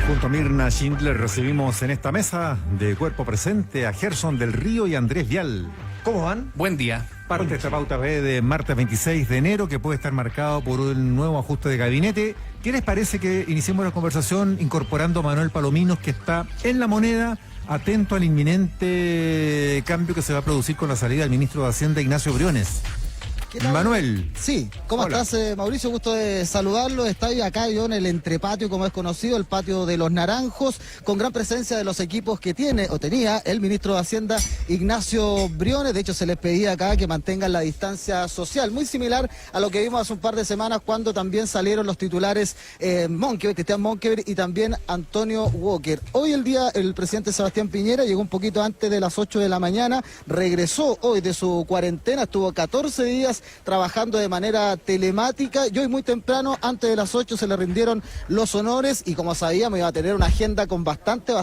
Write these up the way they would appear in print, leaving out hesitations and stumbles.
junto a Mirna Schindler recibimos en esta mesa de cuerpo presente a Gerson del Río y Andrés Vial. ¿Cómo van? Buen día. Parte de esta pauta B de martes 26 de enero que puede estar marcado por un nuevo ajuste de gabinete. ¿Qué les parece que iniciemos la conversación incorporando a Manuel Palominos, que está en La Moneda, atento al inminente cambio que se va a producir con la salida del ministro de Hacienda, Ignacio Briones? Manuel. Sí, ¿cómo estás, Mauricio? Gusto de saludarlo. Estoy acá yo en el entrepatio, como es conocido, el patio de los Naranjos, con gran presencia de los equipos que tiene o tenía el ministro de Hacienda, Ignacio Briones. De hecho, se les pedía acá que mantengan la distancia social, muy similar a lo que vimos hace un par de semanas cuando también salieron los titulares Cristian Monkever y también Antonio Walker. Hoy el presidente Sebastián Piñera llegó un poquito antes de las 8 de la mañana, regresó hoy de su cuarentena, estuvo 14 días trabajando de manera telemática y hoy muy temprano, antes de las 8, se le rindieron los honores y como sabíamos iba a tener una agenda con bastante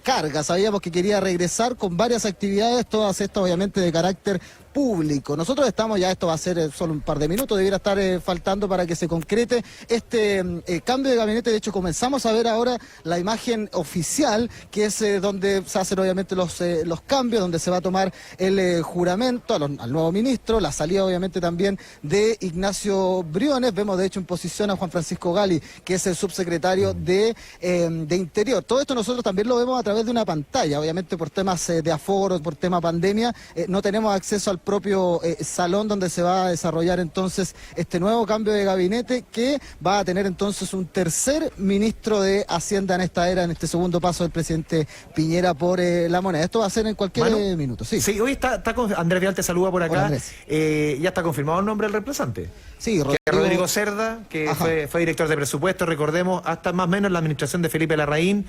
carga. Sabíamos que quería regresar con varias actividades, todas estas obviamente de carácter público. Nosotros estamos ya, esto va a ser solo un par de minutos, debiera estar faltando para que se concrete este cambio de gabinete. De hecho, comenzamos a ver ahora la imagen oficial, que es donde se hacen obviamente los cambios, donde se va a tomar el juramento al nuevo ministro, la salida obviamente también de Ignacio Briones. Vemos de hecho en posición a Juan Francisco Gali, que es el subsecretario de Interior. Todo esto nosotros también lo vemos a través de una pantalla, obviamente por temas de aforo, por tema pandemia, no tenemos acceso al propio salón donde se va a desarrollar entonces este nuevo cambio de gabinete, que va a tener entonces un tercer ministro de Hacienda en esta era, en este segundo paso del presidente Piñera por La Moneda. Esto va a ser en cualquier minuto. Sí, hoy está Andrés Vial te saluda por acá. Ya está confirmado el nombre del reemplazante. Sí, Rodrigo Cerda, que fue director de presupuesto, recordemos, hasta más o menos la administración de Felipe Larraín,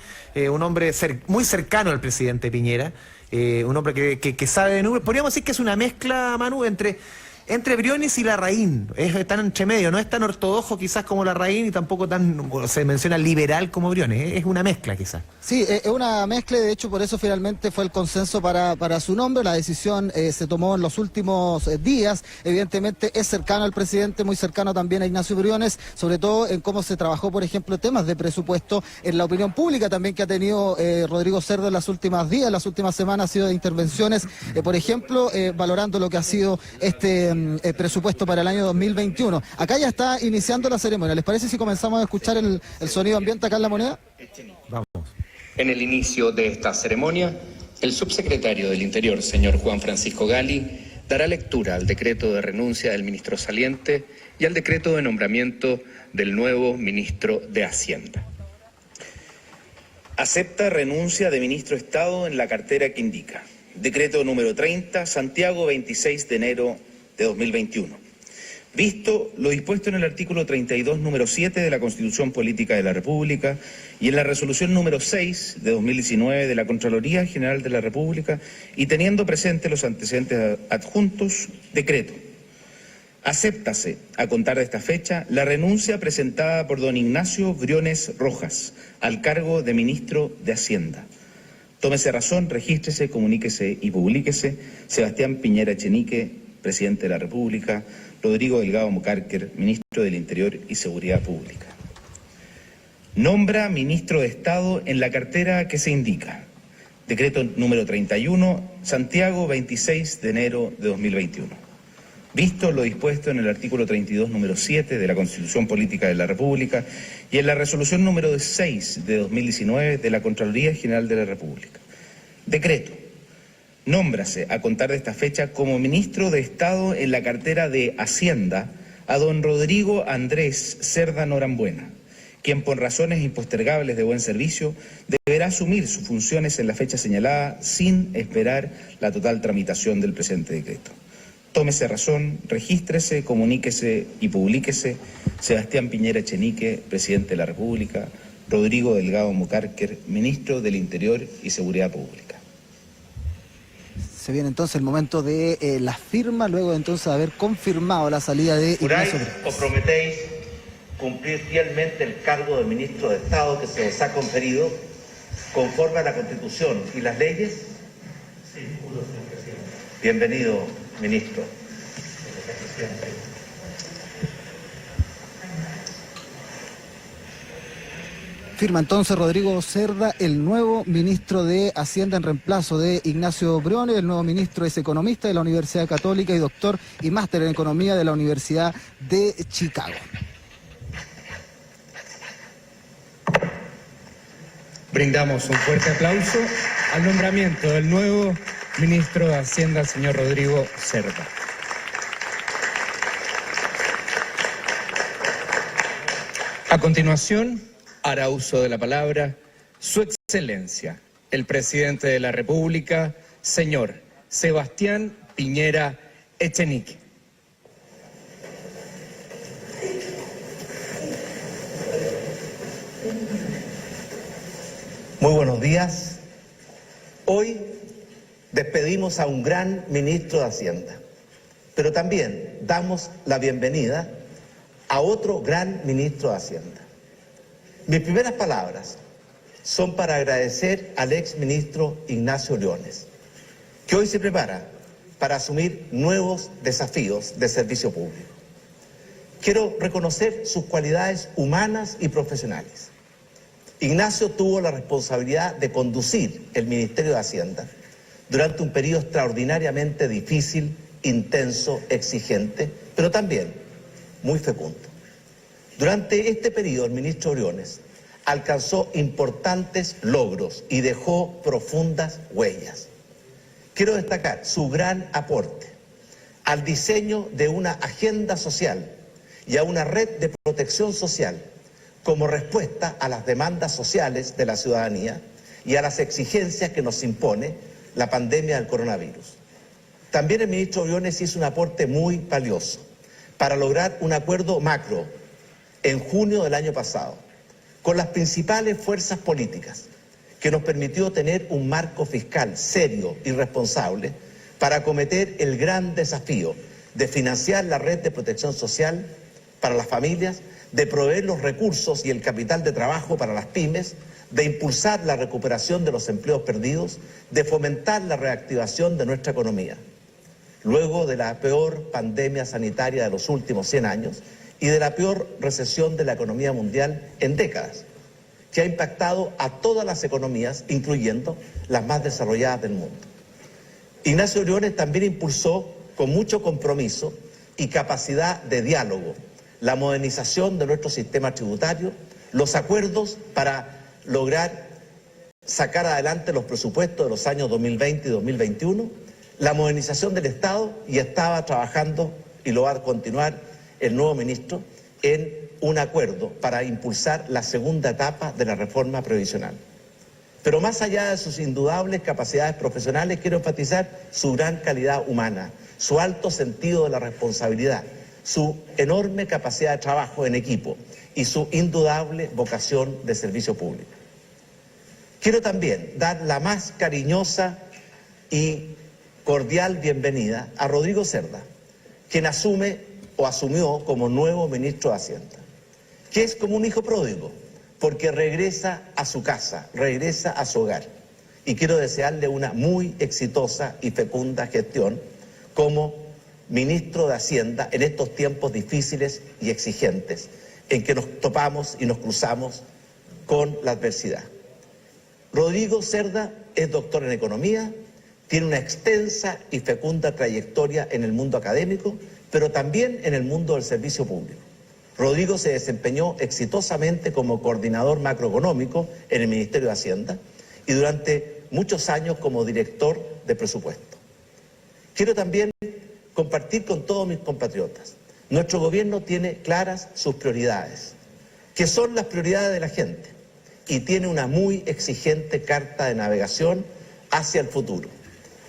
un hombre muy cercano al presidente Piñera. Un hombre que sabe de números. Podríamos decir que es una mezcla, Manu, entre Briones y Larraín. Tan entre medio, no es tan ortodoxo quizás como Larraín y tampoco tan, se menciona, liberal como Briones. Es una mezcla quizás. Sí, es una mezcla, de hecho por eso finalmente fue el consenso para su nombre. La decisión se tomó en los últimos días. Evidentemente es cercano al presidente, muy cercano también a Ignacio Briones, sobre todo en cómo se trabajó, por ejemplo, temas de presupuesto, en la opinión pública también que ha tenido Rodrigo Cerda en las últimas días, las últimas semanas, ha sido de intervenciones, por ejemplo, valorando lo que ha sido este presupuesto para el año 2021. Acá ya está iniciando la ceremonia. ¿Les parece si comenzamos a escuchar el sonido ambiente acá en La Moneda? Vamos. En el inicio de esta ceremonia, el subsecretario del Interior, señor Juan Francisco Gali, dará lectura al decreto de renuncia del ministro saliente y al decreto de nombramiento del nuevo ministro de Hacienda. Acepta renuncia de ministro de Estado en la cartera que indica. Decreto número 30, Santiago, 26 de enero de 2021. Visto lo dispuesto en el artículo 32, número 7 de la Constitución Política de la República y en la resolución número 6 de 2019 de la Contraloría General de la República, y teniendo presente los antecedentes adjuntos, decreto. Acéptase, a contar de esta fecha, la renuncia presentada por don Ignacio Briones Rojas al cargo de ministro de Hacienda. Tómese razón, regístrese, comuníquese y publíquese. Sebastián Piñera Echenique, presidente de la República. Rodrigo Delgado Mocarker, ministro del Interior y Seguridad Pública. Nombra ministro de Estado en la cartera que se indica. Decreto número 31, Santiago, 26 de enero de 2021. Visto lo dispuesto en el artículo 32, número 7 de la Constitución Política de la República y en la resolución número 6 de 2019 de la Contraloría General de la República. Decreto. Nómbrase, a contar de esta fecha, como ministro de Estado en la cartera de Hacienda a don Rodrigo Andrés Cerda Norambuena, quien por razones impostergables de buen servicio deberá asumir sus funciones en la fecha señalada sin esperar la total tramitación del presente decreto. Tómese razón, regístrese, comuníquese y publíquese. Sebastián Piñera Echenique, presidente de la República. Rodrigo Delgado Mocarker, ministro del Interior y Seguridad Pública. Se viene entonces el momento de la firma, luego de entonces haber confirmado la salida de Ignacio Briones. ¿O prometéis cumplir fielmente el cargo de ministro de Estado que se os ha conferido conforme a la Constitución y las leyes? Sí, juro, señor presidente. Bienvenido, ministro. Firma entonces Rodrigo Cerda, el nuevo ministro de Hacienda en reemplazo de Ignacio Briones. El nuevo ministro es economista de la Universidad Católica y doctor y máster en economía de la Universidad de Chicago. Brindamos un fuerte aplauso al nombramiento del nuevo ministro de Hacienda, el señor Rodrigo Cerda. A continuación, hará uso de la palabra Su Excelencia, el Presidente de la República, señor Sebastián Piñera Echenique. Muy buenos días. Hoy despedimos a un gran ministro de Hacienda, pero también damos la bienvenida a otro gran ministro de Hacienda. Mis primeras palabras son para agradecer al exministro Ignacio Briones, que hoy se prepara para asumir nuevos desafíos de servicio público. Quiero reconocer sus cualidades humanas y profesionales. Ignacio tuvo la responsabilidad de conducir el Ministerio de Hacienda durante un periodo extraordinariamente difícil, intenso, exigente, pero también muy fecundo. Durante este periodo, el ministro Briones alcanzó importantes logros y dejó profundas huellas. Quiero destacar su gran aporte al diseño de una agenda social y a una red de protección social como respuesta a las demandas sociales de la ciudadanía y a las exigencias que nos impone la pandemia del coronavirus. También el ministro Briones hizo un aporte muy valioso para lograr un acuerdo macro en junio del año pasado con las principales fuerzas políticas que nos permitió tener un marco fiscal serio y responsable para acometer el gran desafío de financiar la red de protección social para las familias, de proveer los recursos y el capital de trabajo para las pymes, de impulsar la recuperación de los empleos perdidos, de fomentar la reactivación de nuestra economía. Luego de la peor pandemia sanitaria de los últimos 100 años y de la peor recesión de la economía mundial en décadas, que ha impactado a todas las economías, incluyendo las más desarrolladas del mundo. Ignacio Briones también impulsó con mucho compromiso y capacidad de diálogo la modernización de nuestro sistema tributario, los acuerdos para lograr sacar adelante los presupuestos de los años 2020 y 2021, la modernización del Estado, y estaba trabajando, y lo va a continuar el nuevo ministro, en un acuerdo para impulsar la segunda etapa de la reforma previsional. Pero más allá de sus indudables capacidades profesionales, quiero enfatizar su gran calidad humana, su alto sentido de la responsabilidad, su enorme capacidad de trabajo en equipo y su indudable vocación de servicio público. Quiero también dar la más cariñosa y cordial bienvenida a Rodrigo Cerda, quien asumió como nuevo ministro de Hacienda, que es como un hijo pródigo, porque regresa a su casa, regresa a su hogar. Y quiero desearle una muy exitosa y fecunda gestión como ministro de Hacienda en estos tiempos difíciles y exigentes en que nos topamos y nos cruzamos con la adversidad. Rodrigo Cerda es doctor en economía, tiene una extensa y fecunda trayectoria en el mundo académico, pero también en el mundo del servicio público. Rodrigo se desempeñó exitosamente como coordinador macroeconómico en el Ministerio de Hacienda y durante muchos años como director de presupuesto. Quiero también compartir con todos mis compatriotas, nuestro gobierno tiene claras sus prioridades, que son las prioridades de la gente, y tiene una muy exigente carta de navegación hacia el futuro,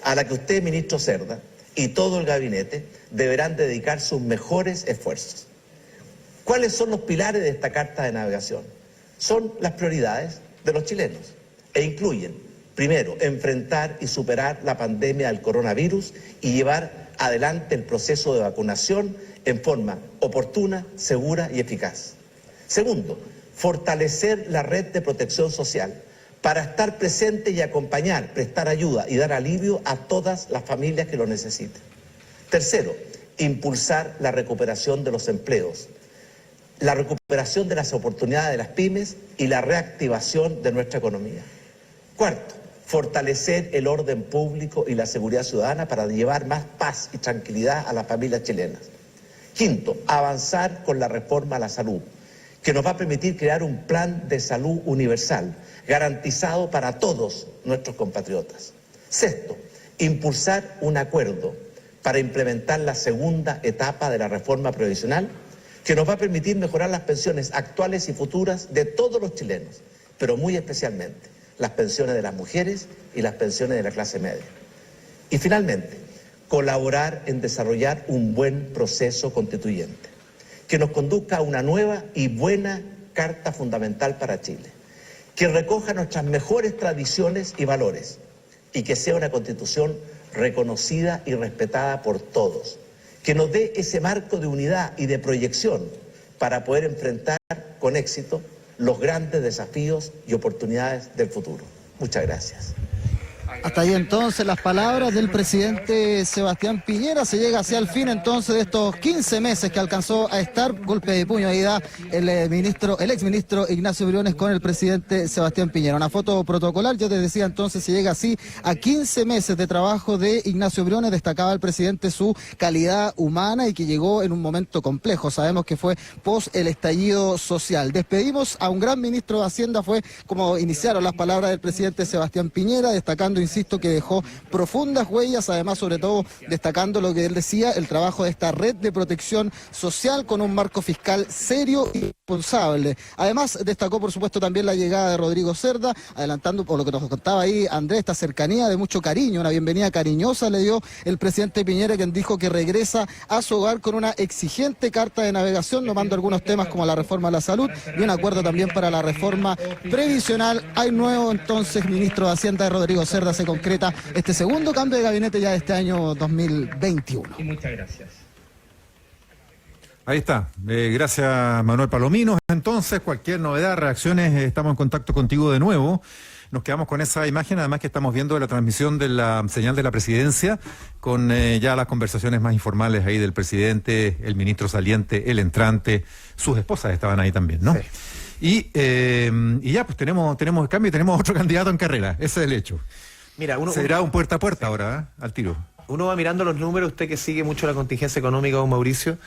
a la que usted, ministro Cerda, y todo el gabinete deberán dedicar sus mejores esfuerzos. ¿Cuáles son los pilares de esta carta de navegación? Son las prioridades de los chilenos e incluyen, primero, enfrentar y superar la pandemia del coronavirus y llevar adelante el proceso de vacunación en forma oportuna, segura y eficaz. Segundo, fortalecer la red de protección social para estar presente y acompañar, prestar ayuda y dar alivio a todas las familias que lo necesiten. Tercero, impulsar la recuperación de los empleos, la recuperación de las oportunidades de las pymes y la reactivación de nuestra economía. Cuarto, fortalecer el orden público y la seguridad ciudadana para llevar más paz y tranquilidad a las familias chilenas. Quinto, avanzar con la reforma a la salud, que nos va a permitir crear un plan de salud universal, garantizado para todos nuestros compatriotas. Sexto, impulsar un acuerdo para implementar la segunda etapa de la reforma previsional, que nos va a permitir mejorar las pensiones actuales y futuras de todos los chilenos, pero muy especialmente las pensiones de las mujeres y las pensiones de la clase media. Y finalmente, colaborar en desarrollar un buen proceso constituyente, que nos conduzca a una nueva y buena Carta Fundamental para Chile, que recoja nuestras mejores tradiciones y valores, y que sea una Constitución reconocida y respetada por todos, que nos dé ese marco de unidad y de proyección para poder enfrentar con éxito los grandes desafíos y oportunidades del futuro. Muchas gracias. Hasta ahí entonces las palabras del presidente Sebastián Piñera. Se llega hacia el fin entonces de estos 15 meses que alcanzó a estar. Golpe de puño ahí da el exministro Ignacio Briones con el presidente Sebastián Piñera. Una foto protocolar, yo te decía entonces, se llega así a 15 meses de trabajo de Ignacio Briones. Destacaba el presidente su calidad humana y que llegó en un momento complejo. Sabemos que fue post el estallido social. Despedimos a un gran ministro de Hacienda, fue como iniciaron las palabras del presidente Sebastián Piñera, destacando, insisto, que dejó profundas huellas, además sobre todo destacando lo que él decía, el trabajo de esta red de protección social con un marco fiscal serio y responsable. Además destacó por supuesto también la llegada de Rodrigo Cerda, adelantando por lo que nos contaba ahí Andrés, esta cercanía de mucho cariño, una bienvenida cariñosa le dio el presidente Piñera, quien dijo que regresa a su hogar con una exigente carta de navegación, tomando algunos temas como la reforma a la salud y un acuerdo también para la reforma previsional. Hay nuevo entonces ministro de Hacienda, de Rodrigo Cerda. Se concreta este segundo cambio de gabinete ya de este año 2021. Y muchas gracias. Ahí está. Gracias, Manuel Palomino. Entonces, cualquier novedad, reacciones, estamos en contacto contigo de nuevo. Nos quedamos con esa imagen, además que estamos viendo la transmisión de la señal de la presidencia, con ya las conversaciones más informales ahí del presidente, el ministro saliente, el entrante, sus esposas estaban ahí también, ¿no? Sí. Y ya, pues tenemos el cambio y tenemos otro candidato en carrera, ese es el hecho. Mira, será un puerta a puerta ahora, al tiro. Uno va mirando los números, usted que sigue mucho la contingencia económica, don Mauricio.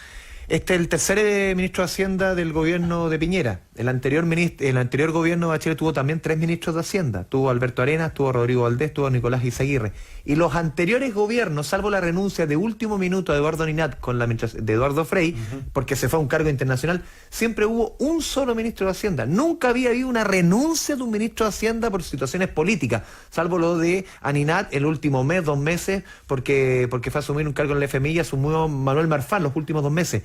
Este es el tercer ministro de Hacienda del gobierno de Piñera. El anterior gobierno de Bachelet tuvo también 3 ministros de Hacienda. Tuvo Alberto Arenas, tuvo Rodrigo Valdés, tuvo Nicolás Izaguirre. Y los anteriores gobiernos, salvo la renuncia de último minuto de Eduardo Ninat con la de Eduardo Frei, porque se fue a un cargo internacional, siempre hubo un solo ministro de Hacienda. Nunca había habido una renuncia de un ministro de Hacienda por situaciones políticas, salvo lo de Ninat el último mes, 2 meses, porque fue a asumir un cargo en la FMI y asumió Manuel Marfal los últimos 2 meses.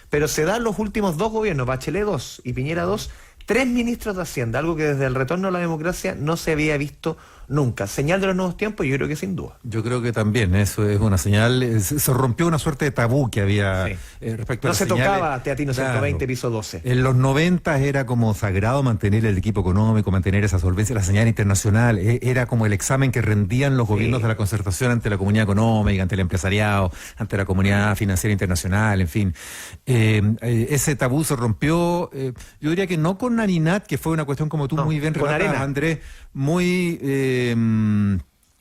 Pero se dan los últimos 2 gobiernos, Bachelet 2 y Piñera 2, 3 ministros de Hacienda, algo que desde el retorno a la democracia no se había visto nunca. ¿Señal de los nuevos tiempos? Yo creo que sin duda. Yo creo que también, eso es una señal, se rompió una suerte de tabú que había respecto a las señales. No se tocaba Teatino 120, piso 12. En los 90 era como sagrado mantener el equipo económico, mantener esa solvencia, la señal internacional, era como el examen que rendían los gobiernos de la concertación ante la comunidad económica, ante el empresariado, ante la comunidad financiera internacional, en fin. Ese tabú se rompió, yo diría que no con Ninat, que fue una cuestión como tú muy bien relatabas, Andrés, muy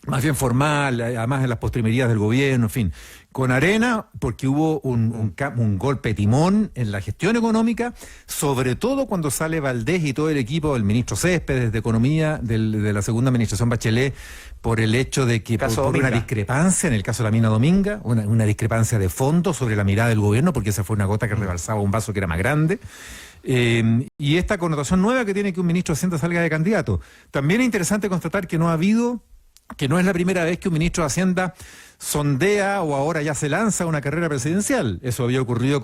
más bien formal, además en las postrimerías del gobierno, en fin. Con Arena, porque hubo un golpe de timón en la gestión económica, sobre todo cuando sale Valdés y todo el equipo, el ministro Céspedes de Economía de la segunda administración Bachelet, por el hecho de que por una discrepancia, en el caso de la mina Dominga, una discrepancia de fondo sobre la mirada del gobierno, porque esa fue una gota que rebalsaba un vaso que era más grande. Y esta connotación nueva que tiene que un ministro de Hacienda salga de candidato. También es interesante constatar que no es la primera vez que un ministro de Hacienda sondea o ahora ya se lanza a una carrera presidencial. Eso había ocurrido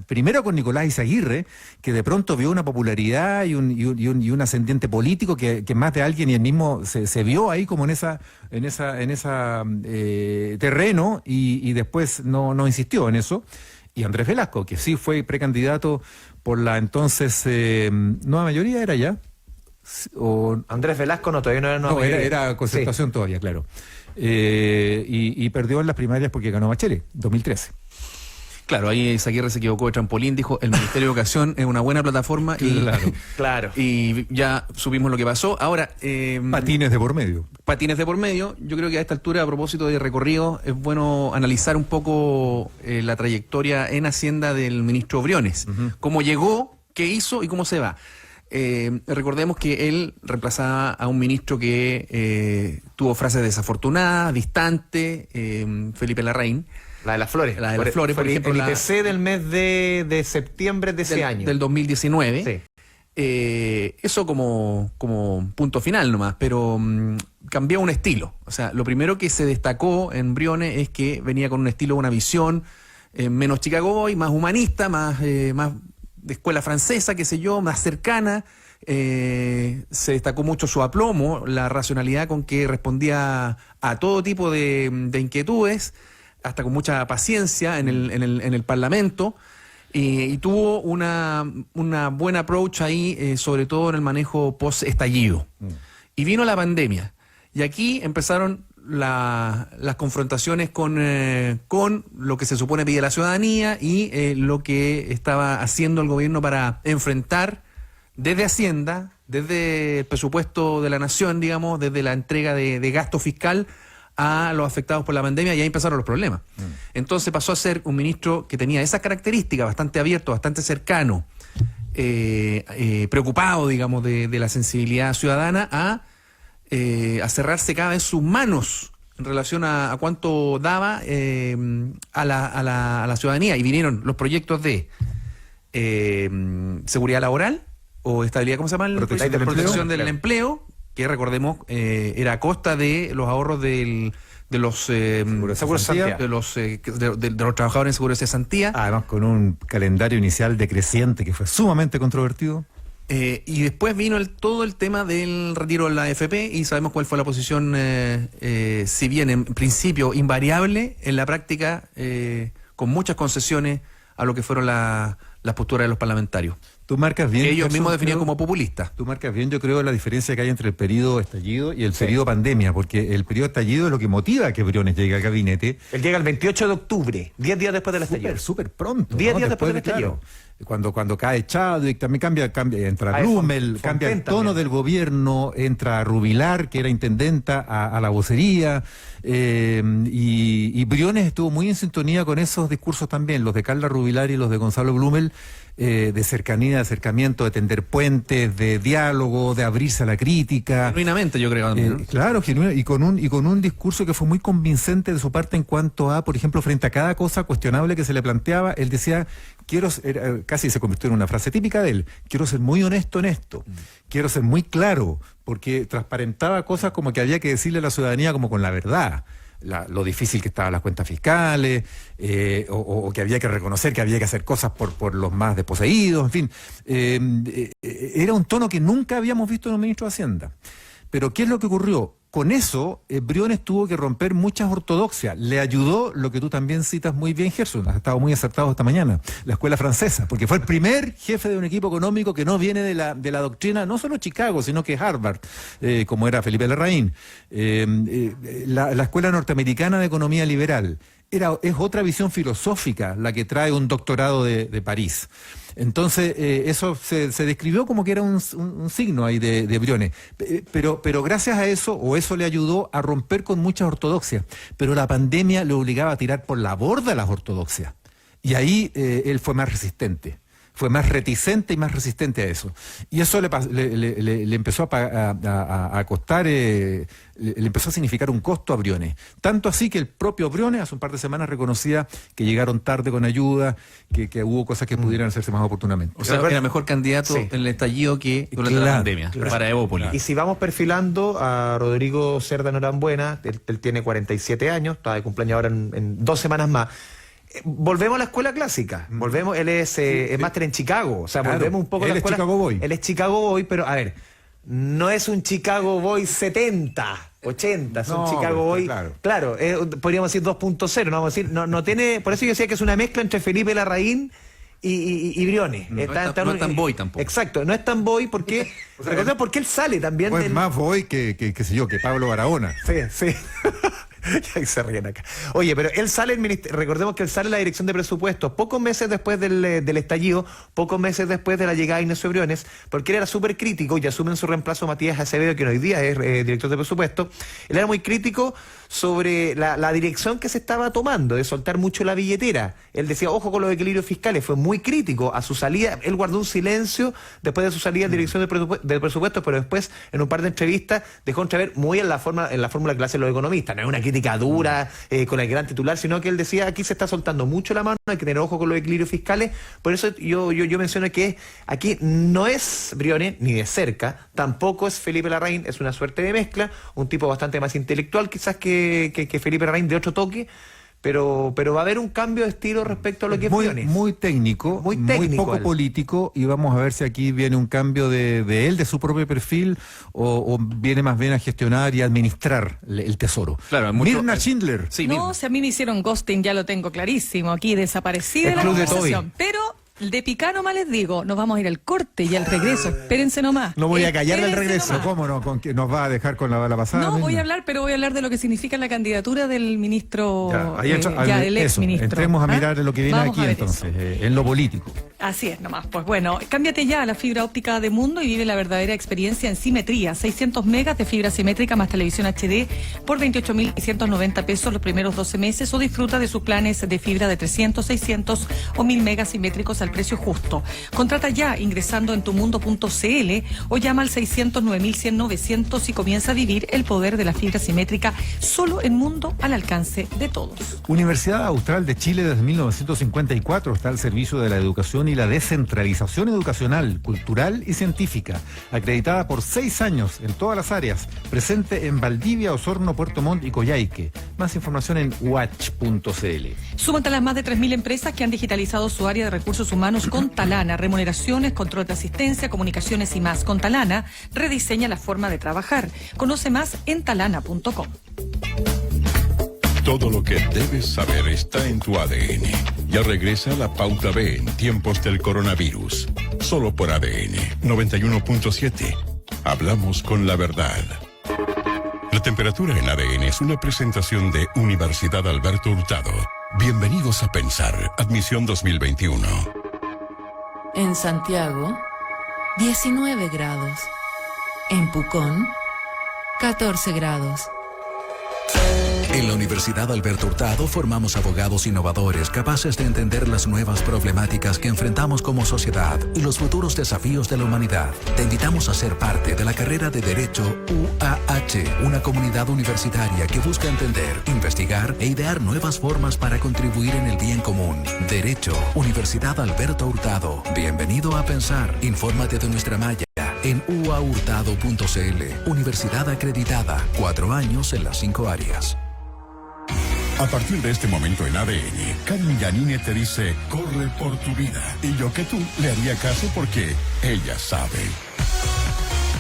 primero con Nicolás Izaguirre, que de pronto vio una popularidad y un ascendiente político que más de alguien y él mismo se vio ahí como en esa terreno y después no insistió en eso. Y Andrés Velasco, que sí fue precandidato por la entonces nueva mayoría, era ya. Andrés Velasco todavía no era nueva mayoría. Era concertación todavía, claro. Y perdió en las primarias porque ganó Bachelet, 2013. Claro, ahí Izaguirre se equivocó de trampolín, dijo el Ministerio de Educación es una buena plataforma Claro. y ya supimos lo que pasó. Ahora, Patines de por medio. patines de por medio. Yo creo que a esta altura, a propósito de recorrido, es bueno analizar un poco la trayectoria en Hacienda del ministro Briones. Cómo llegó, qué hizo y cómo se va. Recordemos que él reemplazaba a un ministro que tuvo frases desafortunadas, distantes, Felipe Larraín. La de las flores. La de las flores, por ejemplo. El IPC del mes de septiembre de ese año. Del 2019. Sí. Eso como punto final nomás, pero cambió un estilo. O sea, lo primero que se destacó en Briones es que venía con un estilo, una visión menos Chicago Boy, más humanista, más de escuela francesa, qué sé yo, más cercana. Se destacó mucho su aplomo, la racionalidad con que respondía a todo tipo de inquietudes, hasta con mucha paciencia en el Parlamento. Y tuvo una buena approach ahí, sobre todo en el manejo post-estallido. Y vino la pandemia. Y aquí empezaron las confrontaciones con lo que se supone pedía la ciudadanía y lo que estaba haciendo el gobierno para enfrentar desde Hacienda, desde el presupuesto de la Nación, digamos, desde la entrega de gasto fiscal a los afectados por la pandemia, y ahí empezaron los problemas. Entonces pasó a ser un ministro que tenía esas características, bastante abierto, bastante cercano, preocupado, digamos, de la sensibilidad ciudadana, a cerrarse cada vez sus manos en relación a cuánto daba a la ciudadanía. Y vinieron los proyectos de seguridad laboral o estabilidad, ¿cómo se llama? Protección del empleo, que recordemos era a costa de los ahorros de los trabajadores en seguro de cesantía. Además, con un calendario inicial decreciente que fue sumamente controvertido. Y después vino todo el tema del retiro de la AFP, y sabemos cuál fue la posición, si bien en principio invariable, en la práctica con muchas concesiones a lo que fueron las posturas de los parlamentarios. Tú marcas bien. Que ellos Gerson, mismos definían como populistas. Tú marcas bien, yo creo, la diferencia que hay entre el periodo estallido y el periodo pandemia, porque el periodo estallido es lo que motiva a que Briones llegue al gabinete. Él llega el 28 de octubre, 10 días después del estallido. Súper pronto. 10 días después del estallido. Cuando cae Chadwick, también cambia, entra Blumel, cambia el tono del gobierno, entra Rubilar, que era intendenta, a la vocería, y Briones estuvo muy en sintonía con esos discursos también, los de Carla Rubilar y los de Gonzalo Blumel, de cercanía, de acercamiento, de tender puentes, de diálogo, de abrirse a la crítica. Genuinamente, yo creo. ¿No? Claro, genuino, y con un discurso que fue muy convincente de su parte en cuanto a, por ejemplo, frente a cada cosa cuestionable que se le planteaba, él decía, casi se convirtió en una frase típica de él, quiero ser muy honesto en esto, quiero ser muy claro, porque transparentaba cosas como que había que decirle a la ciudadanía como con la verdad. Lo difícil que estaban las cuentas fiscales, o que había que reconocer que había que hacer cosas por los más desposeídos, en fin. Era un tono que nunca habíamos visto en un ministro de Hacienda. Pero ¿qué es lo que ocurrió? Con eso, Briones tuvo que romper muchas ortodoxias. Le ayudó lo que tú también citas muy bien, Gerson, has estado muy acertado esta mañana, la escuela francesa, porque fue el primer jefe de un equipo económico que no viene de la doctrina, no solo Chicago, sino que Harvard, como era Felipe Larraín. La escuela norteamericana de economía liberal es otra visión filosófica la que trae un doctorado de París. Entonces, eso se describió como que era un signo ahí de Briones. Pero gracias a eso, o eso le ayudó a romper con muchas ortodoxias. Pero la pandemia le obligaba a tirar por la borda las ortodoxias. Y ahí él fue más resistente. Fue más reticente y más resistente a eso. Y eso le empezó a costar, le empezó a significar un costo a Briones. Tanto así que el propio Briones hace un par de semanas reconocía que llegaron tarde con ayuda, que hubo cosas que pudieran hacerse más oportunamente. O sea, era mejor candidato en el estallido que durante la pandemia, para Evópolis. Y si vamos perfilando a Rodrigo Cerda Norambuena, él tiene 47 años, está de cumpleaños ahora en 2 semanas más. Volvemos a la escuela clásica, él es máster en Chicago, o sea, claro, volvemos un poco a la escuela. Chicago Boy. Él es Chicago Boy, pero a ver, no es un Chicago Boy 70, 80, es un Chicago Boy, claro, podríamos decir 2.0, no vamos a decir, no tiene, por eso yo decía que es una mezcla entre Felipe Larraín y Briones. No es tan boy tampoco. Exacto, no es tan boy porque, recordemos porque él sale también pues más boy que sé yo, que Pablo Barahona. Sí. Ya se ríen acá. Oye, pero él sale, recordemos que él sale en la dirección de presupuestos pocos meses después del estallido, pocos meses después de la llegada de Ignacio Briones, porque él era súper crítico y asume en su reemplazo Matías Acevedo, que hoy día es director de presupuestos. Él era muy crítico sobre la dirección que se estaba tomando, de soltar mucho la billetera. Él decía, ojo con los equilibrios fiscales, fue muy crítico a su salida. Él guardó un silencio después de su salida en dirección de presupuestos, pero después, en un par de entrevistas, dejó entrever muy en la fórmula que hacen los economistas. No es una crítica dura con el gran titular, sino que él decía, aquí se está soltando mucho la mano, hay que tener ojo con los equilibrios fiscales. Por eso yo menciono que aquí no es Briones ni de cerca, tampoco es Felipe Larraín, es una suerte de mezcla, un tipo bastante más intelectual quizás que Felipe Larraín, de otro toque, pero va a haber un cambio de estilo respecto a lo que es Briones. Muy técnico, muy poco político, y vamos a ver si aquí viene un cambio de él, de su propio perfil, o viene más bien a gestionar y administrar el tesoro. Claro, Mirna Schindler. Sí, no, si a mí me hicieron ghosting, ya lo tengo clarísimo, aquí desaparecí de la conversación, pero... De picar nomás les digo, nos vamos a ir al corte y al regreso. Espérense nomás. No voy a callar del regreso. Nomás. ¿Cómo no? ¿Nos va a dejar con la bala pasada? No, voy a hablar, pero voy a hablar de lo que significa la candidatura del ministro, del ex ministro. Entremos a mirar lo que viene vamos aquí entonces, en lo político. Así es nomás. Pues bueno, cámbiate ya a la fibra óptica de Mundo y vive la verdadera experiencia en simetría. 600 megas de fibra simétrica más televisión HD por 28.690 pesos los primeros 12 meses, o disfruta de sus planes de fibra de 300, 600 o 1.000 megas simétricos al precio justo. Contrata ya ingresando en tumundo.cl o llama al 609.100-900 y comienza a vivir el poder de la fibra simétrica solo en Mundo, al alcance de todos. Universidad Austral de Chile desde 1954 está al servicio de la educación y la descentralización educacional, cultural y científica, acreditada por 6 años en todas las áreas, presente en Valdivia, Osorno, Puerto Montt y Coyhaique. Más información en watch.cl. Súmate a las más de 3.000 empresas que han digitalizado su área de recursos humanos con Talana, remuneraciones, control de asistencia, comunicaciones y más. Con Talana, rediseña la forma de trabajar. Conoce más en talana.com. Todo lo que debes saber está en tu ADN. Ya regresa la Pauta B en tiempos del coronavirus. Solo por ADN 91.7. Hablamos con la verdad. La temperatura en ADN es una presentación de Universidad Alberto Hurtado. Bienvenidos a Pensar, admisión 2021. En Santiago, 19 grados. En Pucón, 14 grados. En la Universidad Alberto Hurtado formamos abogados innovadores capaces de entender las nuevas problemáticas que enfrentamos como sociedad y los futuros desafíos de la humanidad. Te invitamos a ser parte de la carrera de Derecho UAH, una comunidad universitaria que busca entender, investigar e idear nuevas formas para contribuir en el bien común. Derecho, Universidad Alberto Hurtado. Bienvenido a Pensar. Infórmate de nuestra malla en uahurtado.cl. Universidad acreditada. 4 años en las 5 áreas. A partir de este momento en ADN, Karen Yanine te dice, corre por tu vida. Y yo que tú le haría caso porque ella sabe.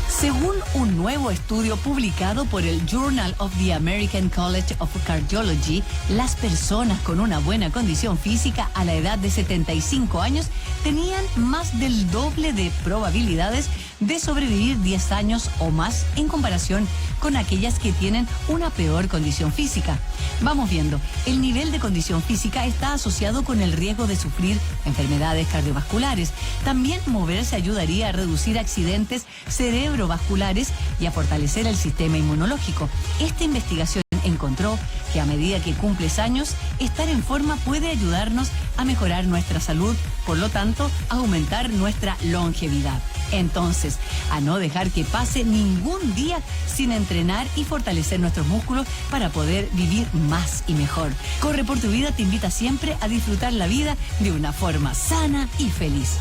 Según un nuevo estudio publicado por el Journal of the American College of Cardiology, las personas con una buena condición física a la edad de 75 años tenían más del doble de probabilidades de sobrevivir 10 años o más en comparación con aquellas que tienen una peor condición física. Vamos viendo, el nivel de condición física está asociado con el riesgo de sufrir enfermedades cardiovasculares. También moverse ayudaría a reducir accidentes cerebrovasculares y a fortalecer el sistema inmunológico. Esta investigación encontró que a medida que cumples años, estar en forma puede ayudarnos a mejorar nuestra salud, por lo tanto, a aumentar nuestra longevidad. Entonces, a no dejar que pase ningún día sin entrenar y fortalecer nuestros músculos para poder vivir más y mejor. Corre por tu vida te invita siempre a disfrutar la vida de una forma sana y feliz.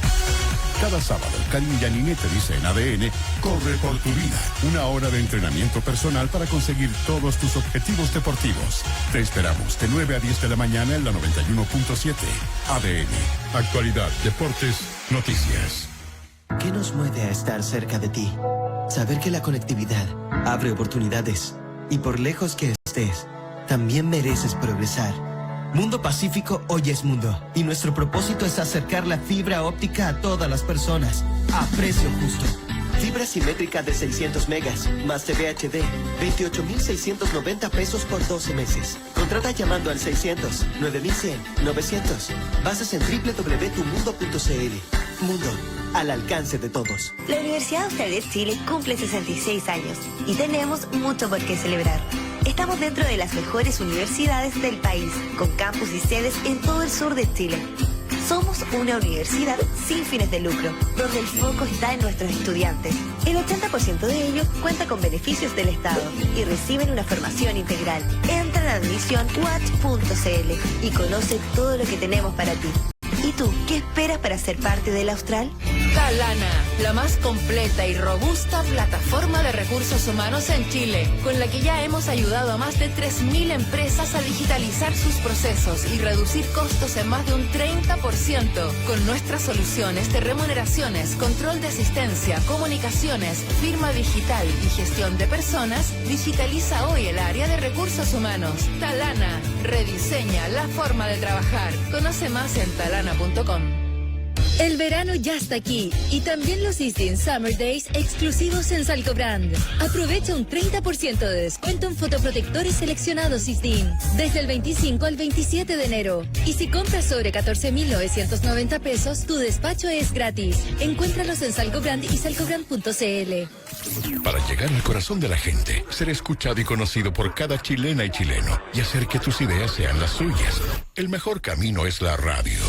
Cada sábado, Karen Yanine te dice en ADN, corre por tu vida. 1 hora de entrenamiento personal para conseguir todos tus objetivos deportivos. Te esperamos de 9 a 10 de la mañana en la 91.7. ADN, actualidad, deportes, noticias. ¿Qué nos mueve a estar cerca de ti? Saber que la conectividad abre oportunidades y por lejos que estés, también mereces progresar. Mundo Pacífico hoy es mundo y nuestro propósito es acercar la fibra óptica a todas las personas a precio justo. Fibra simétrica de 600 megas, más TV HD, 28.690 pesos por 12 meses. Contrata llamando al 600 9100 900. Bases en www.tumundo.cl. Mundo, al alcance de todos. La Universidad Austral de Chile cumple 66 años y tenemos mucho por qué celebrar. Estamos dentro de las mejores universidades del país, con campus y sedes en todo el sur de Chile. Somos una universidad sin fines de lucro, donde el foco está en nuestros estudiantes. El 80% de ellos cuenta con beneficios del Estado y reciben una formación integral. Entra a la admisión watch.cl y conoce todo lo que tenemos para ti. ¿Y tú, qué esperas para ser parte del Austral? Talana, la más completa y robusta plataforma de recursos humanos en Chile, con la que ya hemos ayudado a más de 3.000 empresas a digitalizar sus procesos y reducir costos en más de un 30%. Con nuestras soluciones de remuneraciones, control de asistencia, comunicaciones, firma digital y gestión de personas, digitaliza hoy el área de recursos humanos. Talana, rediseña la forma de trabajar. Conoce más en talana.com. El verano ya está aquí y también los Eastin Summer Days exclusivos en Salcobrand. Aprovecha un 30% de descuento en fotoprotectores seleccionados Eastin desde el 25 al 27 de enero. Y si compras sobre 14.990 pesos, tu despacho es gratis. Encuéntralos en Salcobrand y salcobrand.cl. Para llegar al corazón de la gente, ser escuchado y conocido por cada chilena y chileno y hacer que tus ideas sean las suyas, el mejor camino es la radio.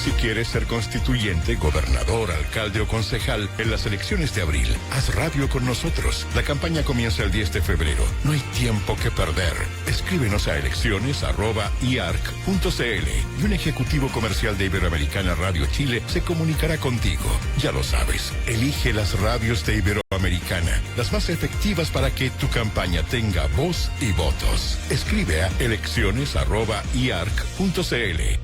Si quieres ser constituyente, gobernador, alcalde o concejal en las elecciones de abril, haz radio con nosotros. La campaña comienza el 10 de febrero. No hay tiempo que perder. Escríbenos a elecciones@iarc.cl y un ejecutivo comercial de Iberoamericana Radio Chile se comunicará contigo. Ya lo sabes, elige las radios de Iberoamericana, las más efectivas para que tu campaña tenga voz y votos. Escribe a elecciones@iarc.cl.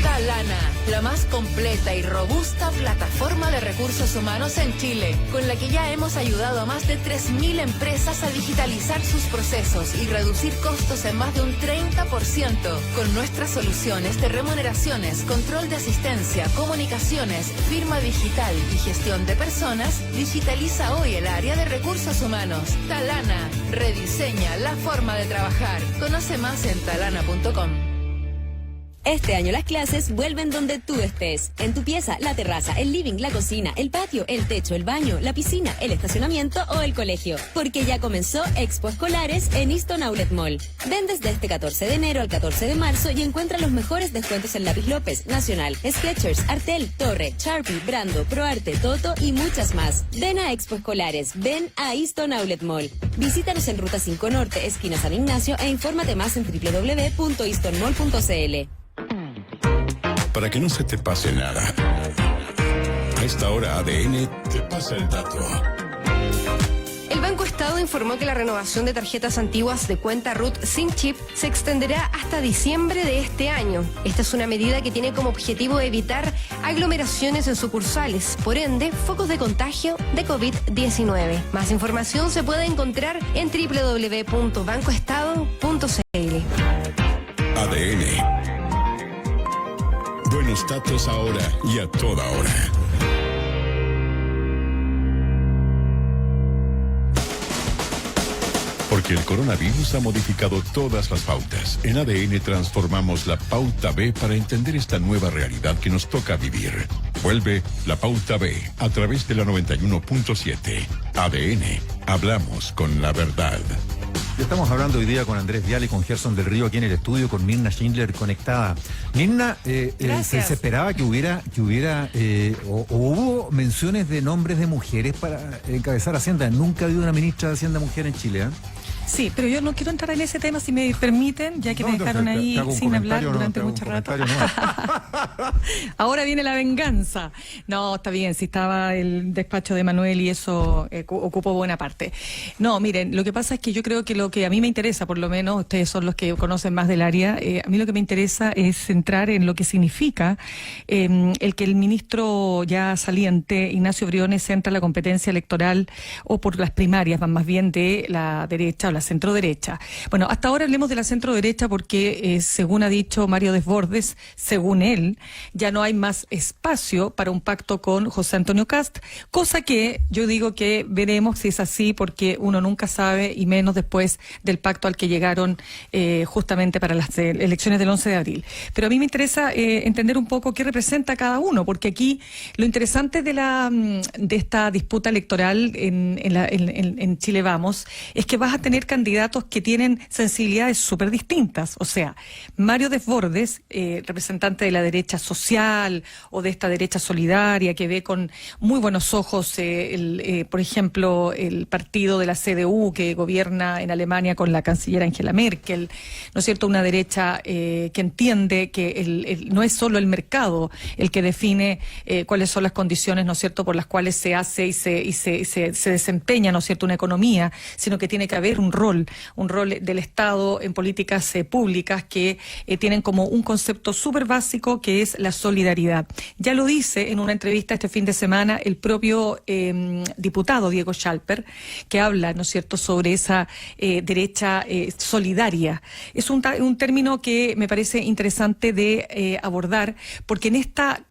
Talana, la más completa y robusta plataforma de recursos humanos en Chile, con la que ya hemos ayudado a más de 3.000 empresas a digitalizar sus procesos y reducir costos en más de un 30%. Con nuestras soluciones de remuneraciones, control de asistencia, comunicaciones, firma digital y gestión de personas, digitaliza hoy el área de recursos humanos. Talana, rediseña la forma de trabajar. Conoce más en talana.com. Este año las clases vuelven donde tú estés. En tu pieza, la terraza, el living, la cocina, el patio, el techo, el baño, la piscina, el estacionamiento o el colegio. Porque ya comenzó Expo Escolares en Easton Outlet Mall. Ven desde este 14 de enero al 14 de marzo y encuentra los mejores descuentos en Lápiz López, Nacional, Skechers, Artel, Torre, Sharpie, Brando, ProArte, Toto y muchas más. Ven a Expo Escolares. Ven a Easton Outlet Mall. Visítanos en Ruta 5 Norte, esquina San Ignacio e infórmate más en www.eastonmall.cl. Para que no se te pase nada, a esta hora ADN te pasa el dato. El Banco Estado informó que la renovación de tarjetas antiguas de cuenta RUT sin chip se extenderá hasta diciembre de este año. Esta es una medida que tiene como objetivo evitar aglomeraciones en sucursales, por ende, focos de contagio de COVID-19. Más información se puede encontrar en www.bancoestado.cl. ADN. Buenos datos ahora y a toda hora. Porque el coronavirus ha modificado todas las pautas. En ADN transformamos la pauta B para entender esta nueva realidad que nos toca vivir. Vuelve la pauta B a través de la 91.7. ADN. Hablamos con la verdad. Estamos hablando hoy día con Andrés Viale y con Gerson del Río aquí en el estudio con Mirna Schindler conectada. Mirna, se esperaba que hubiera o hubo menciones de nombres de mujeres para encabezar Hacienda. Nunca ha habido una ministra de Hacienda mujer en Chile, ¿eh? Sí, pero yo no quiero entrar en ese tema, si me permiten, ya que me dejaron ahí sin hablar durante mucho rato. Ahora viene la venganza. No, está bien, si estaba el despacho de Manuel y eso ocupó buena parte. No, miren, lo que pasa es que yo creo que lo que a mí me interesa, por lo menos, ustedes son los que conocen más del área, a mí lo que me interesa es centrar en lo que significa el que el ministro ya saliente, Ignacio Briones, centra la competencia electoral, o por las primarias, van más bien de la derecha, la centro-derecha. Bueno, hasta ahora hablemos de la centro-derecha porque, según ha dicho Mario Desbordes, según él, ya no hay más espacio para un pacto con José Antonio Kast, cosa que yo digo que veremos si es así, porque uno nunca sabe, y menos después del pacto al que llegaron justamente para las elecciones del 11 de abril. Pero a mí me interesa entender un poco qué representa cada uno, porque aquí lo interesante de esta disputa electoral en Chile Vamos es que vas a tener candidatos que tienen sensibilidades súper distintas. O sea, Mario Desbordes, representante de la derecha social o de esta derecha solidaria que ve con muy buenos ojos, por ejemplo, el partido de la CDU que gobierna en Alemania con la canciller Angela Merkel, ¿no es cierto? Una derecha que entiende que no es solo el mercado el que define cuáles son las condiciones, ¿no es cierto?, por las cuales se hace y se desempeña, ¿no es cierto?, una economía, sino que tiene que haber un rol del Estado en políticas públicas que tienen como un concepto súper básico que es la solidaridad. Ya lo dice en una entrevista este fin de semana el propio diputado Diego Schalper, que habla, ¿no es cierto?, sobre esa derecha solidaria. Es un término que me parece interesante de abordar, porque en esta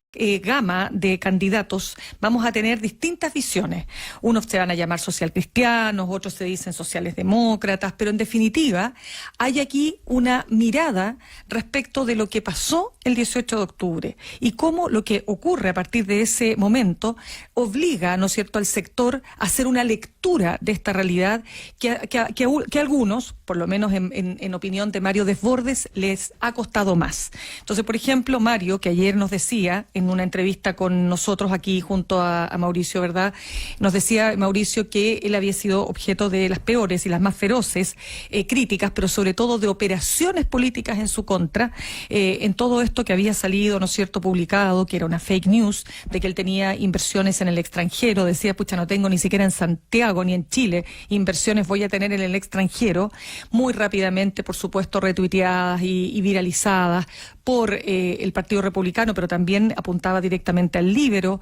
gama de candidatos vamos a tener distintas visiones. Unos se van a llamar socialcristianos, otros se dicen sociales demócratas, pero en definitiva hay aquí una mirada respecto de lo que pasó el 18 de octubre y cómo lo que ocurre a partir de ese momento obliga, ¿no es cierto?, al sector a hacer una lectura de esta realidad que algunos, por lo menos en opinión de Mario Desbordes, les ha costado más. Entonces, por ejemplo, Mario, que ayer nos decía en una entrevista con nosotros aquí junto a Mauricio, ¿verdad?, nos decía Mauricio que él había sido objeto de las peores y las más feroces críticas, pero sobre todo de operaciones políticas en su contra, en todo esto que había salido, ¿no es cierto?, publicado, que era una fake news, de que él tenía inversiones en el extranjero. Decía, pucha, no tengo ni siquiera en Santiago ni en Chile inversiones, voy a tener en el extranjero. Muy rápidamente, por supuesto, retuiteadas y viralizadas por el Partido Republicano, pero también apuntaba directamente al Líbero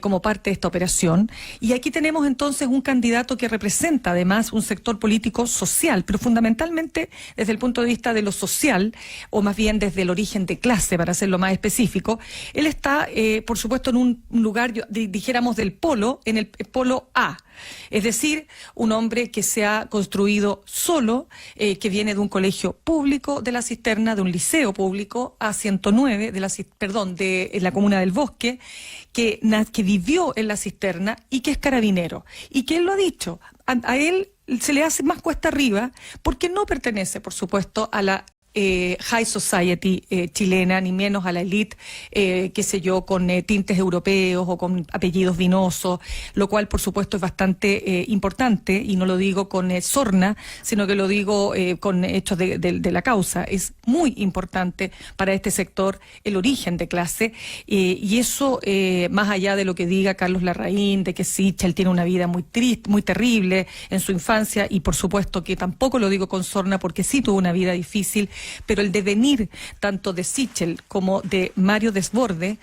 como parte de esta operación. Y aquí tenemos entonces un candidato que representa además un sector político social, pero fundamentalmente desde el punto de vista de lo social, o más bien desde el origen de clase, para hacerlo más específico. Él está, por supuesto, en un lugar, dijéramos, del polo, en el polo A. Es decir, un hombre que se ha construido solo, que viene de un colegio público de La Cisterna, de un liceo público A109 de la comuna del Bosque, que vivió en La Cisterna y que es carabinero. Y que él lo ha dicho, a él se le hace más cuesta arriba porque no pertenece, por supuesto, a la high society chilena, ni menos a la elite, qué sé yo, con tintes europeos o con apellidos vinosos, lo cual por supuesto es bastante importante, y no lo digo con sorna, sino que lo digo con hechos de la causa. Es muy importante para este sector el origen de clase, y eso, más allá de lo que diga Carlos Larraín, de que Sichel tiene una vida muy triste, muy terrible en su infancia, y por supuesto que tampoco lo digo con sorna porque sí tuvo una vida difícil, pero el devenir tanto de Sichel como de Mario Desbordes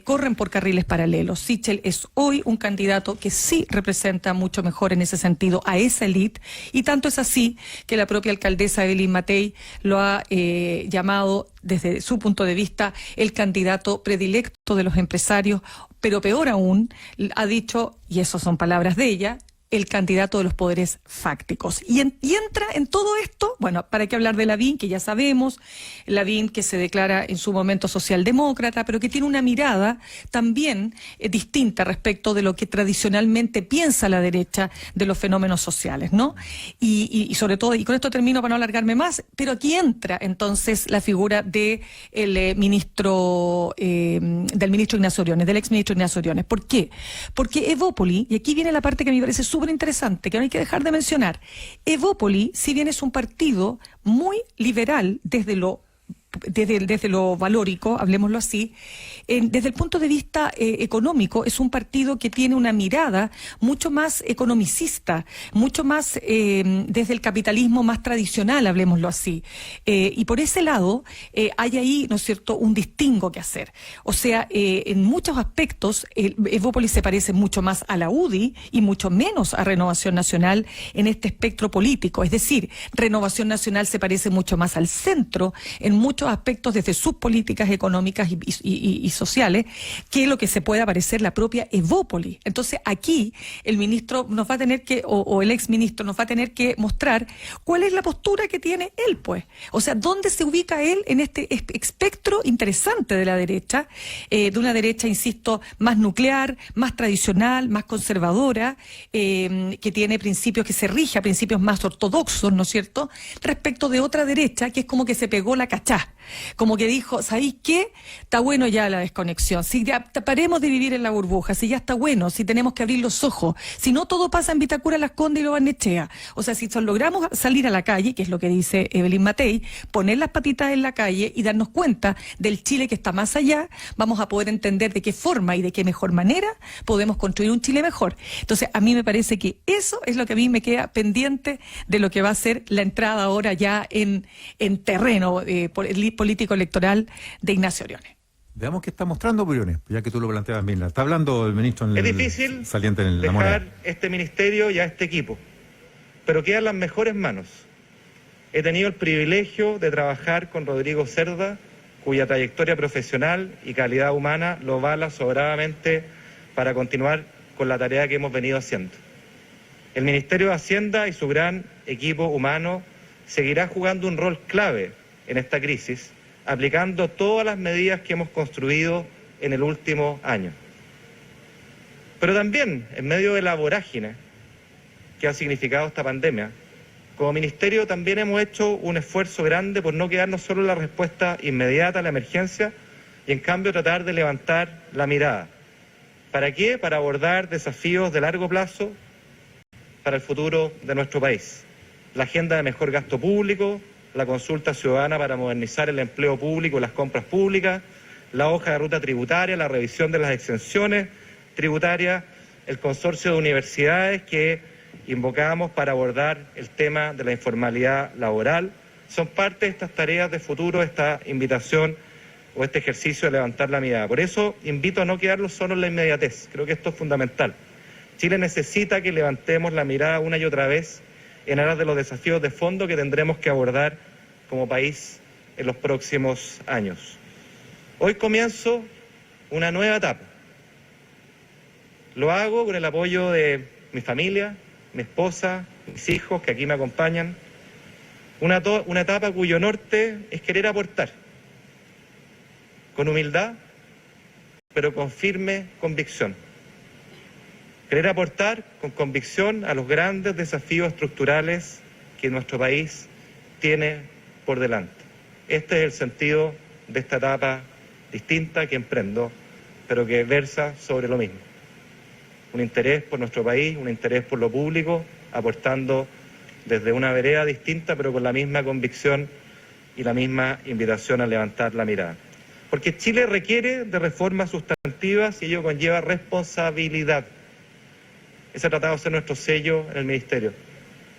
corren por carriles paralelos. Sichel es hoy un candidato que sí representa mucho mejor en ese sentido a esa élite, y tanto es así que la propia alcaldesa Evelyn Matei lo ha llamado desde su punto de vista el candidato predilecto de los empresarios, pero peor aún, ha dicho, y esas son palabras de ella, el candidato de los poderes fácticos. Y entra en todo esto, bueno, para qué hablar de Lavín, que ya sabemos, Lavín que se declara en su momento socialdemócrata, pero que tiene una mirada también distinta respecto de lo que tradicionalmente piensa la derecha de los fenómenos sociales, ¿no? Y sobre todo, y con esto termino para no alargarme más, pero aquí entra entonces la figura del ministro Ignacio Briones, del exministro Ignacio Briones. ¿Por qué? Porque Evópoli, y aquí viene la parte que me parece súper interesante, que no hay que dejar de mencionar. Evópoli, si bien es un partido muy liberal desde lo desde lo valórico, hablemoslo así, desde el punto de vista económico, es un partido que tiene una mirada mucho más economicista, mucho más desde el capitalismo más tradicional, hablemoslo así. Y por ese lado hay ahí, ¿no es cierto?, un distingo que hacer. O sea, en muchos aspectos, Evópolis se parece mucho más a la UDI y mucho menos a Renovación Nacional en este espectro político. Es decir, Renovación Nacional se parece mucho más al centro en muchos aspectos desde sus políticas económicas y sociales, que lo que se pueda parecer la propia Evópolis. Entonces aquí el ministro nos va a tener que, o el exministro nos va a tener que mostrar cuál es la postura que tiene él, pues. O sea, dónde se ubica él en este espectro interesante de la derecha, de una derecha, insisto, más nuclear, más tradicional, más conservadora, que tiene principios, que se rige a principios más ortodoxos, ¿no es cierto?, respecto de otra derecha que es como que se pegó la cachá, como que dijo, ¿sabéis qué? Está bueno ya la desconexión, si ya paremos de vivir en la burbuja, si ya está bueno, si tenemos que abrir los ojos, si no todo pasa en Vitacura, Las Condes y Lo Barnechea. O sea, si logramos salir a la calle, que es lo que dice Evelyn Matei, poner las patitas en la calle y darnos cuenta del Chile que está más allá, vamos a poder entender de qué forma y de qué mejor manera podemos construir un Chile mejor. Entonces, a mí me parece que eso es lo que a mí me queda pendiente de lo que va a ser la entrada ahora ya en terreno político electoral de Ignacio Briones. Veamos qué está mostrando Briones, ya que tú lo planteabas, Mirna. Está hablando el ministro en Es difícil saliente en la moneda. dejar este ministerio y a este equipo, pero queda en las mejores manos. He tenido el privilegio de trabajar con Rodrigo Cerda, cuya trayectoria profesional y calidad humana lo vala sobradamente para continuar con la tarea que hemos venido haciendo. El Ministerio de Hacienda y su gran equipo humano seguirá jugando un rol clave en esta crisis, aplicando todas las medidas que hemos construido en el último año. Pero también, en medio de la vorágine que ha significado esta pandemia, como Ministerio también hemos hecho un esfuerzo grande por no quedarnos solo en la respuesta inmediata a la emergencia y en cambio tratar de levantar la mirada. ¿Para qué? Para abordar desafíos de largo plazo para el futuro de nuestro país. La agenda de mejor gasto público, la consulta ciudadana para modernizar el empleo público y las compras públicas, la hoja de ruta tributaria, la revisión de las exenciones tributarias, el consorcio de universidades que invocamos para abordar el tema de la informalidad laboral. Son parte de estas tareas de futuro, esta invitación o este ejercicio de levantar la mirada. Por eso invito a no quedarnos solo en la inmediatez. Creo que esto es fundamental. Chile necesita que levantemos la mirada una y otra vez en aras de los desafíos de fondo que tendremos que abordar como país en los próximos años. Hoy comienzo una nueva etapa. Lo hago con el apoyo de mi familia, mi esposa, mis hijos que aquí me acompañan. Una etapa cuyo norte es querer aportar, con humildad, pero con firme convicción. Querer aportar con convicción a los grandes desafíos estructurales que nuestro país tiene por delante. Este es el sentido de esta etapa distinta que emprendo, pero que versa sobre lo mismo. Un interés por nuestro país, un interés por lo público, aportando desde una vereda distinta, pero con la misma convicción y la misma invitación a levantar la mirada. Porque Chile requiere de reformas sustantivas y ello conlleva responsabilidad. Ese ha tratado de ser nuestro sello en el Ministerio.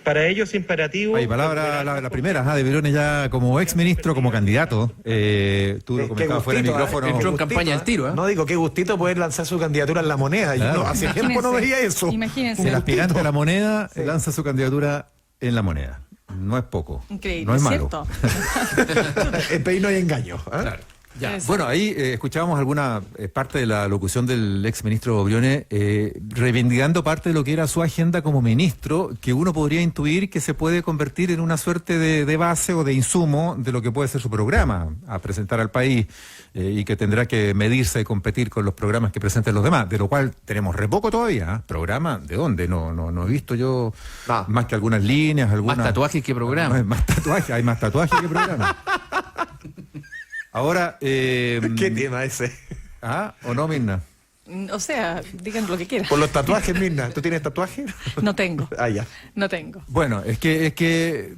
Para ello es imperativo... Hay palabra la primera, de Briones ya como exministro, como candidato. Tú lo comentabas fuera del micrófono. Entró en campaña al tiro. No, digo, qué gustito poder lanzar su candidatura en La Moneda. Claro. Yo hace tiempo no veía eso. Imagínense. El aspirante a La Moneda lanza su candidatura en La Moneda. No es poco. Increíble, no es malo. ¿cierto? En país no hay engaño. Claro. Ya. Bueno, ahí escuchábamos alguna parte de la locución del exministro Briones reivindicando parte de lo que era su agenda como ministro, que uno podría intuir que se puede convertir en una suerte de base o de insumo de lo que puede ser su programa a presentar al país y que tendrá que medirse y competir con los programas que presenten los demás, de lo cual tenemos re poco todavía. ¿Programa? ¿De dónde? No he visto yo más que algunas líneas, algunas... Más tatuajes que programa. No, más tatuajes, hay más tatuajes que programa. Ahora... ¿Qué tema ese? ¿Ah? ¿O no, Mirna? O sea, digan lo que quieran. Por los tatuajes, Mirna. ¿Tú tienes tatuajes? No tengo. Ah, ya. No tengo. Bueno, es que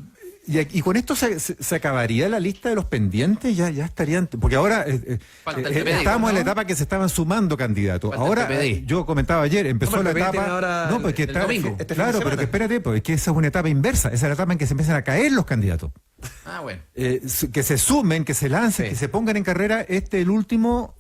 Y con esto se acabaría la lista de los pendientes, ya estarían, porque ahora estábamos en la etapa que se estaban sumando candidatos. Falta Ahora, el PPD. yo comentaba ayer, empezó la etapa. Ahora No, porque el domingo. Claro, pero que espérate, pues es que esa es una etapa inversa, esa es la etapa en que se empiezan a caer los candidatos. Ah, bueno. Que se sumen, que se lancen, que se pongan en carrera. El último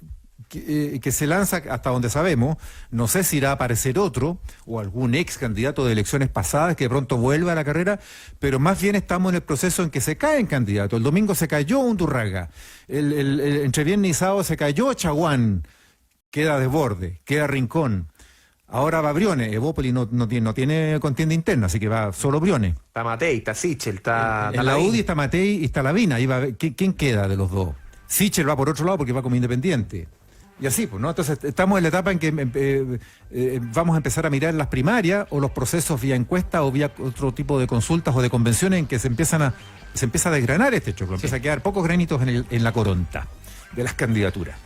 que se lanza hasta donde sabemos, no sé si irá a aparecer otro o algún ex candidato de elecciones pasadas que de pronto vuelva a la carrera, pero más bien estamos en el proceso en que se caen candidatos. El domingo se cayó Undurraga, entre viernes y sábado se cayó Chaguán, queda Desborde, queda Rincón. Ahora va Briones, Evópoli no tiene contienda interna, así que va solo Briones. Está Matei, está Sichel, está En la UDI está Matei y está Lavina. Ahí ¿quién queda de los dos? Sichel va por otro lado porque va como independiente. Y así, pues, ¿no? Entonces, estamos en la etapa en que vamos a empezar a mirar las primarias o los procesos vía encuesta o vía otro tipo de consultas o de convenciones en que se empieza a desgranar este choclo, empieza a quedar pocos granitos en la coronta de las candidaturas.